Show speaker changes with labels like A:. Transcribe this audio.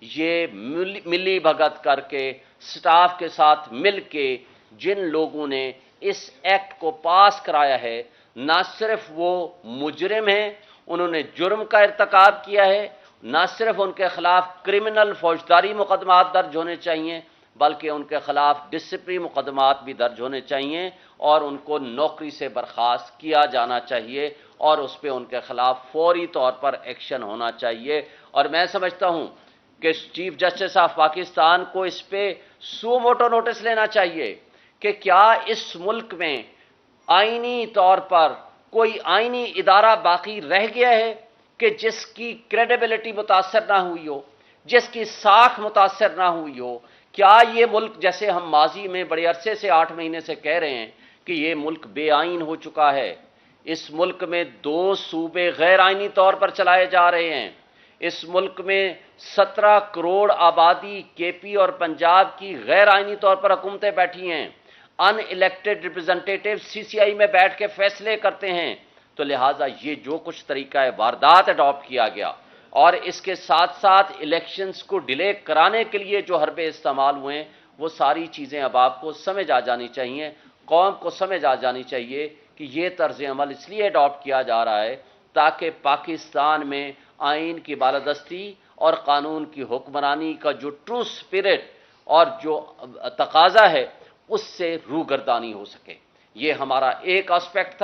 A: یہ ملی بھگت کر کے سٹاف کے ساتھ مل کے جن لوگوں نے اس ایکٹ کو پاس کرایا ہے، نہ صرف وہ مجرم ہیں، انہوں نے جرم کا ارتکاب کیا ہے، نہ صرف ان کے خلاف کرمنل فوجداری مقدمات درج ہونے چاہیے، بلکہ ان کے خلاف ڈسپلنری مقدمات بھی درج ہونے چاہیے اور ان کو نوکری سے برخاست کیا جانا چاہیے اور اس پہ ان کے خلاف فوری طور پر ایکشن ہونا چاہیے۔ اور میں سمجھتا ہوں کہ چیف جسٹس آف پاکستان کو اس پہ سو موٹو نوٹس لینا چاہیے کہ کیا اس ملک میں آئینی طور پر کوئی آئینی ادارہ باقی رہ گیا ہے کہ جس کی کریڈیبلٹی متاثر نہ ہوئی ہو، جس کی ساکھ متاثر نہ ہوئی ہو؟ کیا یہ ملک، جیسے ہم ماضی میں بڑے عرصے سے 8 مہینے سے کہہ رہے ہیں کہ یہ ملک بے آئین ہو چکا ہے، اس ملک میں 2 صوبے غیر آئینی طور پر چلائے جا رہے ہیں، اس ملک میں 17 کروڑ آبادی کے پی اور پنجاب کی غیر آئینی طور پر حکومتیں بیٹھی ہیں، ان الیکٹڈ ریپرزنٹیٹیو سی سی آئی میں بیٹھ کے فیصلے کرتے ہیں، تو لہٰذا یہ جو کچھ طریقہ واردات اڈاپٹ کیا گیا اور اس کے ساتھ ساتھ الیکشنز کو ڈیلے کرانے کے لیے جو حربے استعمال ہوئے ہیں، وہ ساری چیزیں اب آپ کو سمجھ آ جانی چاہیے، قوم کو سمجھ آ جانی چاہیے کہ یہ طرز عمل اس لیے اڈاپٹ کیا جا رہا ہے تاکہ پاکستان میں آئین کی بالادستی اور قانون کی حکمرانی کا جو ٹرو سپرٹ اور جو تقاضا ہے اس سے روگردانی ہو سکے۔ یہ ہمارا ایک اسپیکٹ تھا۔